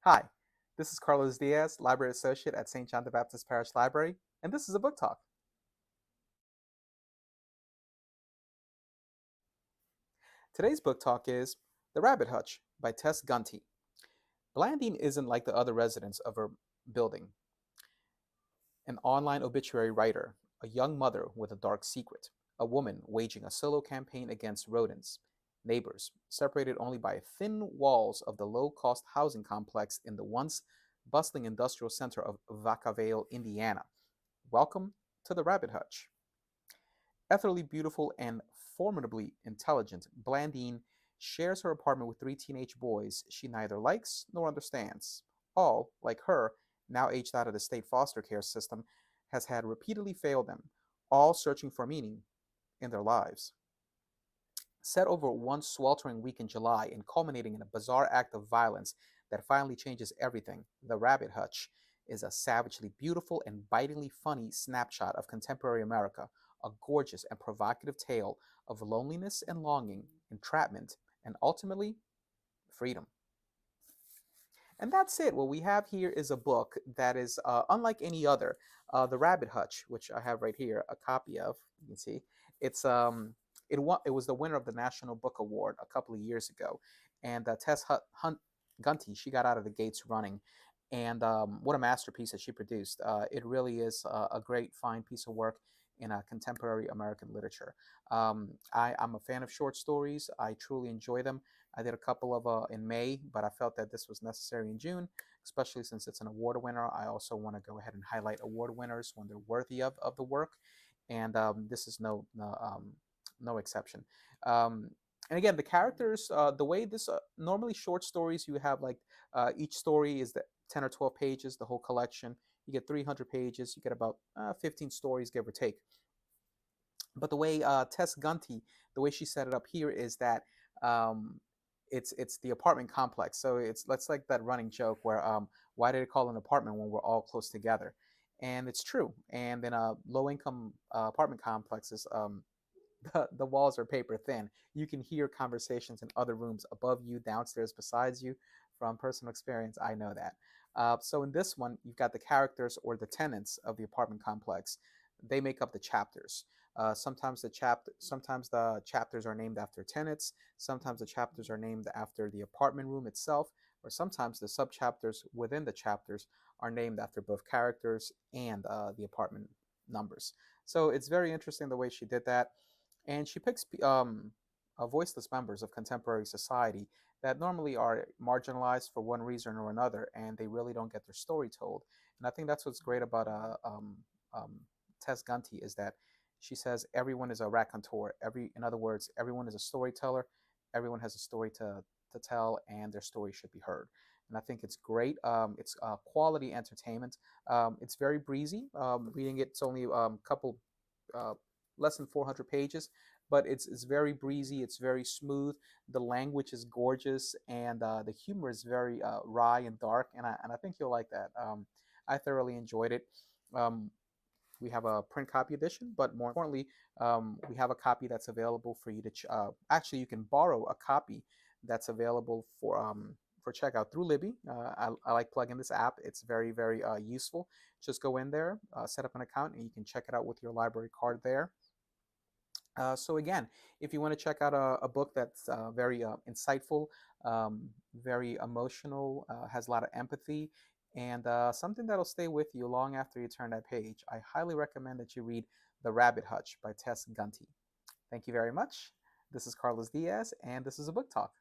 Hi, this is Carlos Diaz, Library Associate at St. John the Baptist Parish Library, and this is a book talk. Today's book talk is The Rabbit Hutch by Tess Gunty. Blandine isn't like the other residents of her building. An online obituary writer, a young mother with a dark secret, a woman waging a solo campaign against rodents, neighbors, separated only by thin walls of the low-cost housing complex in the once bustling industrial center of Vacaville, Indiana. Welcome to the Rabbit Hutch. Ethereally beautiful and formidably intelligent, Blandine shares her apartment with three teenage boys she neither likes nor understands. All, like her, now aged out of the state foster care system, has had repeatedly failed them, all searching for meaning in their lives. Set over one sweltering week in July and culminating in a bizarre act of violence that finally changes everything, The Rabbit Hutch is a savagely beautiful and bitingly funny snapshot of contemporary America, a gorgeous and provocative tale of loneliness and longing, entrapment, and ultimately, freedom. And that's it. What we have here is a book that is unlike any other. The Rabbit Hutch, which I have right here, a copy of. You can see it's it was the winner of the National Book Award a couple of years ago, and Gunty, she got out of the gates running, and what a masterpiece that she produced. It really is a great fine piece of work in contemporary American literature. I'm a fan of short stories. I truly enjoy them. I did a couple of in May, but I felt that this was necessary in June, especially since it's an award winner. I also want to go ahead and highlight award winners when they're worthy of the work, and this is no exception. And again, the characters, the way this normally short stories, you have like each story is the 10 or 12 pages, the whole collection. You get 300 pages, you get about 15 stories, give or take. But the way Tess Gunty, the way she set it up here is that um, it's the apartment complex. So it's that's like that running joke where why did it call an apartment when we're all close together? And it's true. And in low income apartment complexes, the walls are paper thin. You can hear conversations in other rooms above you, downstairs, besides you. From personal experience, I know that. So in this one, you've got the characters or the tenants of the apartment complex. They make up the chapters. Sometimes the chapters are named after tenants. Sometimes the chapters are named after the apartment room itself, or sometimes the subchapters within the chapters are named after both characters and the apartment numbers. So it's very interesting the way she did that, and she picks voiceless members of contemporary society that normally are marginalized for one reason or another, and they really don't get their story told. And I think that's what's great about Tess Gunty is that she says everyone is a raconteur. In other words, everyone is a storyteller. Everyone has a story to tell, and their story should be heard. And I think it's great. It's quality entertainment. It's very breezy. Reading it, it's only a couple uh, less than 400 pages, but it's very breezy. It's very smooth. The language is gorgeous, and the humor is very wry and dark. And I think you'll like that. I thoroughly enjoyed it. Um, we have a print copy edition, but more importantly, we have a copy that's available for you to. Actually, you can borrow a copy that's available for checkout through Libby. I like plugging this app. It's very useful. Just go in there, set up an account, and you can check it out with your library card there. So again, if you want to check out a book that's very insightful, very emotional, has a lot of empathy, and something that'll stay with you long after you turn that page, I highly recommend that you read The Rabbit Hutch by Tess Gunty. Thank you very much. This is Carlos Diaz, and this is a book talk.